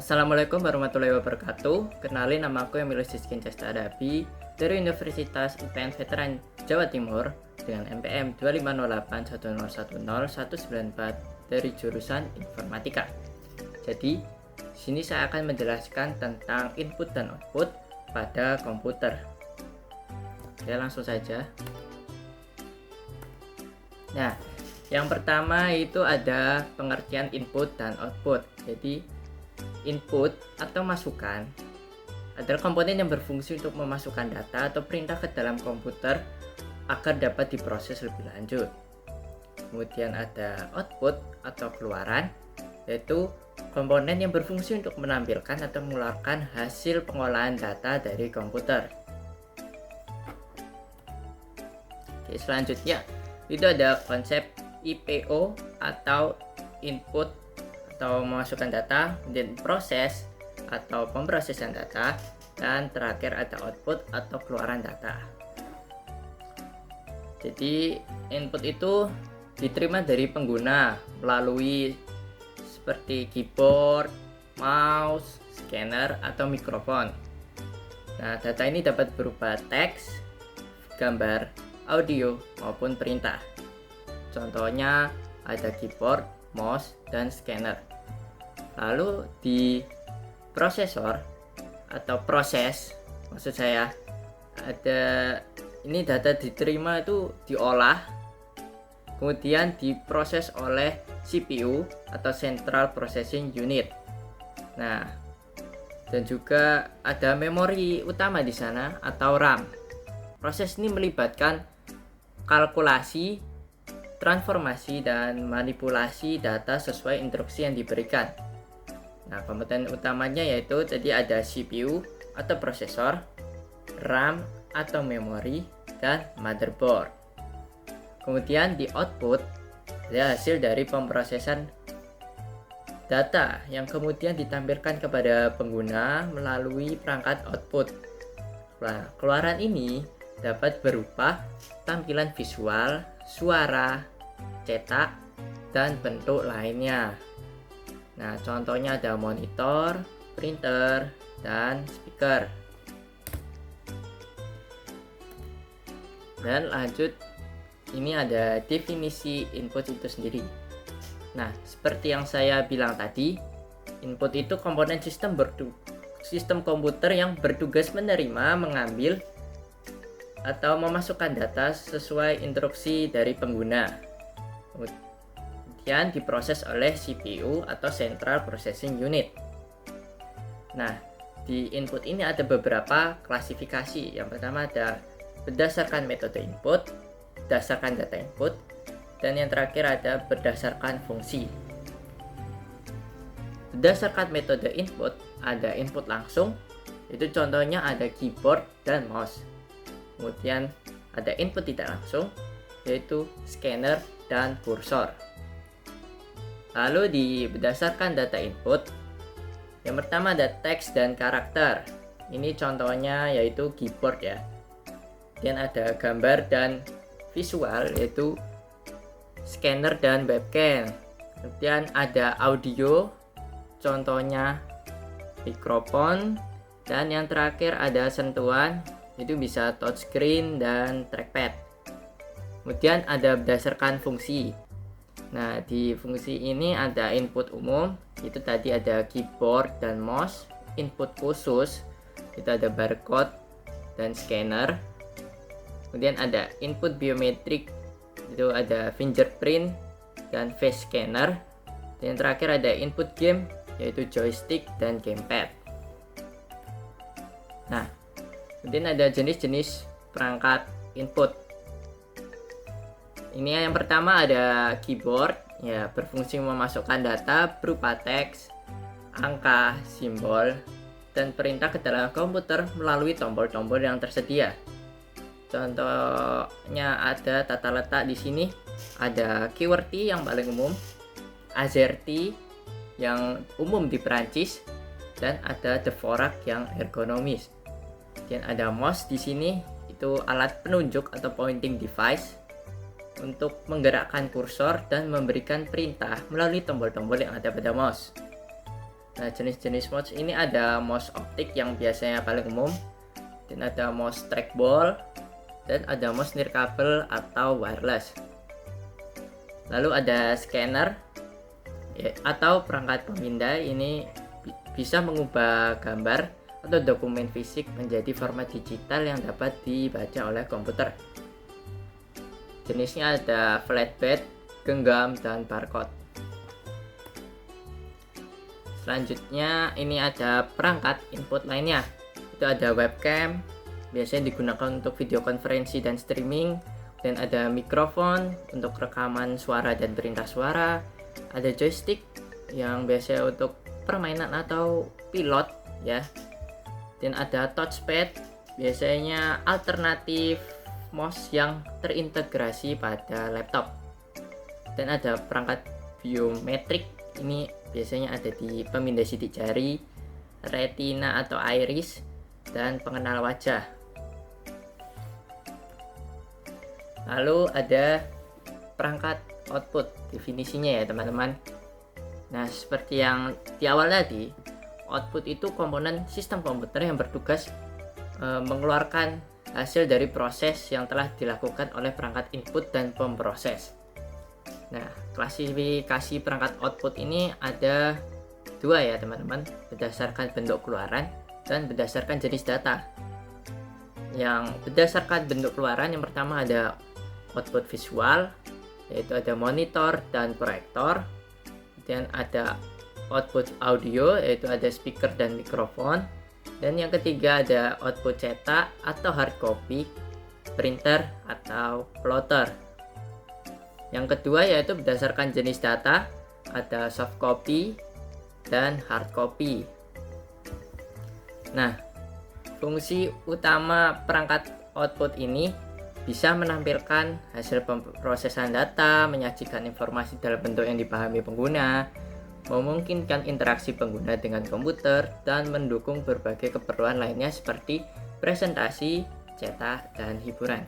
Assalamualaikum warahmatullahi wabarakatuh. Kenalin, nama aku Emilio Siskin Cesta Adapi dari Universitas UPN Veteran Jawa Timur dengan NPM 25810101194 dari jurusan Informatika. Jadi, sini saya akan menjelaskan tentang input dan output pada komputer. Oke, langsung saja. Nah, yang pertama itu ada pengertian input dan output. Jadi, input atau masukan adalah komponen yang berfungsi untuk memasukkan data atau perintah ke dalam komputer agar dapat diproses lebih lanjut. Kemudian ada output atau keluaran, yaitu komponen yang berfungsi untuk menampilkan atau mengeluarkan hasil pengolahan data dari komputer. Oke, selanjutnya itu ada konsep IPO atau input atau memasukkan data, kemudian proses atau pemrosesan data, dan terakhir ada output atau keluaran data. Jadi input itu diterima dari pengguna melalui seperti keyboard, mouse, scanner, atau mikrofon. Nah, data ini dapat berupa teks, gambar, audio, maupun perintah. Contohnya ada keyboard, mouse, dan scanner. Lalu di prosesor atau proses, maksud saya, ada ini data diterima itu diolah, kemudian diproses oleh CPU atau Central Processing Unit. Nah, dan juga ada memori utama di sana atau RAM. Proses ini melibatkan kalkulasi, transformasi, dan manipulasi data sesuai instruksi yang diberikan. Nah, komponen utamanya yaitu tadi ada CPU atau prosesor, RAM atau memori, dan motherboard. Kemudian di output ada hasil dari pemrosesan data yang kemudian ditampilkan kepada pengguna melalui perangkat output. Nah, keluaran ini dapat berupa tampilan visual, suara, cetak, dan bentuk lainnya. Nah, contohnya ada monitor, printer, dan speaker. Dan lanjut, ini ada definisi input itu sendiri. Nah, seperti yang saya bilang tadi, input itu komponen sistem komputer yang bertugas menerima, mengambil, atau memasukkan data sesuai instruksi dari pengguna. Kemudian diproses oleh CPU atau Central Processing Unit. Nah, di input ini ada beberapa klasifikasi. Yang pertama ada berdasarkan metode input, berdasarkan data input, dan yang terakhir ada berdasarkan fungsi. Berdasarkan metode input ada input langsung, itu contohnya ada keyboard dan mouse. Kemudian ada input tidak langsung, yaitu scanner dan kursor. Lalu berdasarkan data input, yang pertama ada teks dan karakter. Ini contohnya yaitu keyboard ya. Kemudian ada gambar dan visual, yaitu scanner dan webcam. Kemudian ada audio, contohnya mikrofon. Dan yang terakhir ada sentuhan, itu bisa touchscreen dan trackpad. Kemudian ada berdasarkan fungsi. Nah, di fungsi ini ada input umum, itu tadi ada keyboard dan mouse. Input khusus, itu ada barcode dan scanner. Kemudian ada input biometrik, itu ada fingerprint dan face scanner. Dan yang terakhir ada input game, yaitu joystick dan gamepad. Nah, kemudian ada jenis-jenis perangkat input. Ini yang pertama ada keyboard, ya, berfungsi memasukkan data berupa teks, angka, simbol, dan perintah ke dalam komputer melalui tombol-tombol yang tersedia. Contohnya ada tata letak di sini, ada QWERTY yang paling umum, AZERTY yang umum di Perancis, dan ada Dvorak yang ergonomis. Dan ada mouse di sini, itu alat penunjuk atau pointing device untuk menggerakkan kursor dan memberikan perintah melalui tombol-tombol yang ada pada mouse. Nah, jenis-jenis mouse ini ada mouse optik yang biasanya paling umum, dan ada mouse trackball, dan ada mouse nirkabel atau wireless. Lalu ada scanner atau perangkat pemindai. Ini bisa mengubah gambar atau dokumen fisik menjadi format digital yang dapat dibaca oleh komputer. Jenisnya ada flatbed, genggam, dan barcode. Selanjutnya ini ada perangkat input lainnya. Itu ada webcam, biasanya digunakan untuk video konferensi dan streaming, dan ada mikrofon untuk rekaman suara dan perintah suara. Ada joystick yang biasanya untuk permainan atau pilot ya. Dan ada touchpad, biasanya alternatif mouse yang terintegrasi pada laptop. Dan ada perangkat biometrik, ini biasanya ada di pemindai sidik jari, retina atau iris, dan pengenal wajah. Lalu ada perangkat output, definisinya ya teman-teman. Nah, seperti yang di awal tadi, output itu komponen sistem komputer yang bertugas mengeluarkan hasil dari proses yang telah dilakukan oleh perangkat input dan pemproses. Nah, klasifikasi perangkat output ini ada dua ya teman-teman, berdasarkan bentuk keluaran dan berdasarkan jenis data. Yang berdasarkan bentuk keluaran, yang pertama ada output visual, yaitu ada monitor dan proyektor. Kemudian ada output audio, yaitu ada speaker dan mikrofon. Dan yang ketiga ada output cetak atau hard copy, printer atau plotter. Yang kedua yaitu berdasarkan jenis data, ada soft copy dan hard copy. Nah, fungsi utama perangkat output ini bisa menampilkan hasil pemrosesan data, menyajikan informasi dalam bentuk yang dipahami pengguna, memungkinkan interaksi pengguna dengan komputer, dan mendukung berbagai keperluan lainnya seperti presentasi, cetak, dan hiburan.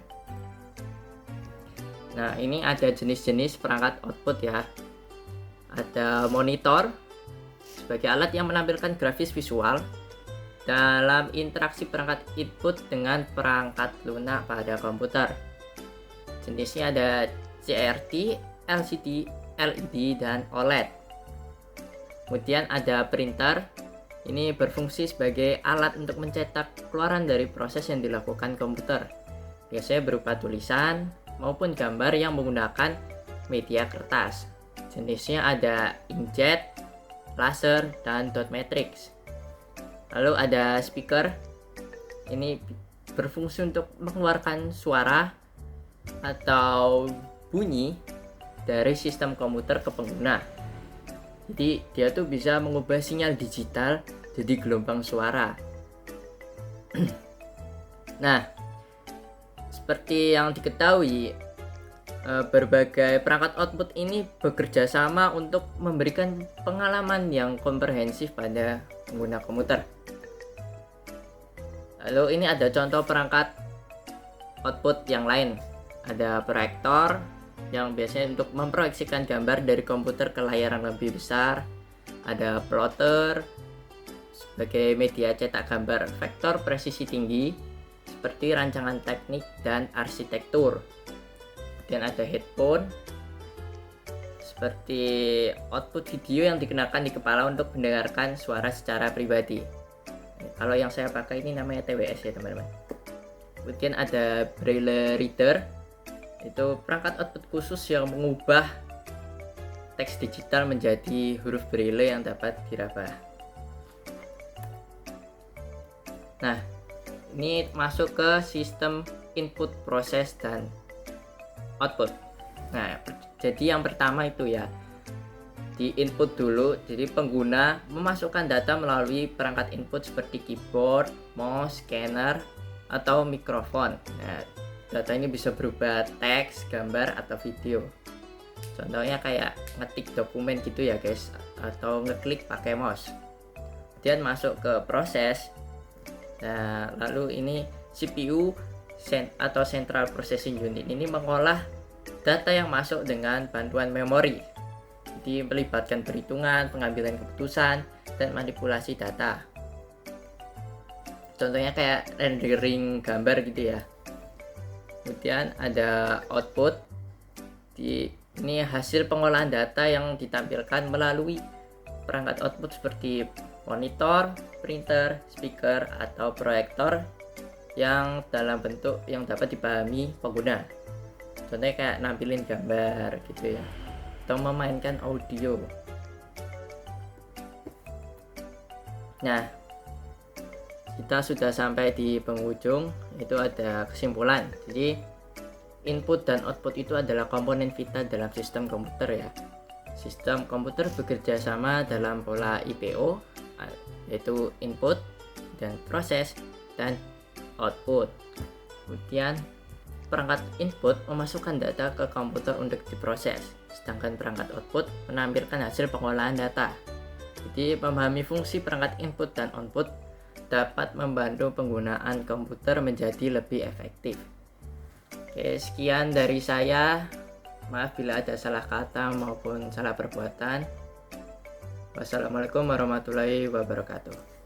Nah, ini ada jenis-jenis perangkat output ya. Ada monitor sebagai alat yang menampilkan grafis visual dalam interaksi perangkat input dengan perangkat lunak pada komputer. Jenisnya ada CRT, LCD, LED, dan OLED. Kemudian ada printer. Ini berfungsi sebagai alat untuk mencetak keluaran dari proses yang dilakukan komputer. Biasanya berupa tulisan maupun gambar yang menggunakan media kertas. Jenisnya ada inkjet, laser, dan dot matrix. Lalu ada speaker. Ini berfungsi untuk mengeluarkan suara atau bunyi dari sistem komputer ke pengguna. Jadi dia tuh bisa mengubah sinyal digital jadi gelombang suara. Nah, seperti yang diketahui, berbagai perangkat output ini bekerja sama untuk memberikan pengalaman yang komprehensif pada pengguna komputer. Lalu ini ada contoh perangkat output yang lain. Ada proyektor yang biasanya untuk memproyeksikan gambar dari komputer ke layar yang lebih besar. Ada plotter sebagai media cetak gambar vektor presisi tinggi seperti rancangan teknik dan arsitektur. Dan ada headphone seperti output video yang dikenakan di kepala untuk mendengarkan suara secara pribadi. Kalau yang saya pakai ini namanya TWS ya teman-teman. Kemudian ada braille reader, itu perangkat output khusus yang mengubah teks digital menjadi huruf braille yang dapat diraba. Nah, ini masuk ke sistem input, proses, dan output. Nah, jadi yang pertama itu ya, di input dulu. Jadi pengguna memasukkan data melalui perangkat input seperti keyboard, mouse, scanner, atau mikrofon. Nah, data ini bisa berupa teks, gambar, atau video. Contohnya kayak ngetik dokumen gitu ya guys, atau ngeklik pakai mouse. Kemudian masuk ke proses. Nah, lalu ini CPU atau Central Processing Unit ini mengolah data yang masuk dengan bantuan memori. Jadi melibatkan perhitungan, pengambilan keputusan, dan manipulasi data. Contohnya kayak rendering gambar gitu ya. Kemudian ada output. Ini hasil pengolahan data yang ditampilkan melalui perangkat output seperti monitor, printer, speaker, atau proyektor yang dalam bentuk yang dapat dipahami pengguna. Contohnya kayak nampilin gambar gitu ya, atau memainkan audio. Nah, kita sudah sampai di penghujung, itu ada kesimpulan. Jadi input dan output itu adalah komponen vital dalam sistem komputer ya. Sistem komputer bekerja sama dalam pola IPO, yaitu input dan proses dan output. Kemudian perangkat input memasukkan data ke komputer untuk diproses, sedangkan perangkat output menampilkan hasil pengolahan data. Jadi memahami fungsi perangkat input dan output dapat membantu penggunaan komputer menjadi lebih efektif. Oke, sekian dari saya. Maaf bila ada salah kata maupun salah perbuatan. Wassalamualaikum warahmatullahi wabarakatuh.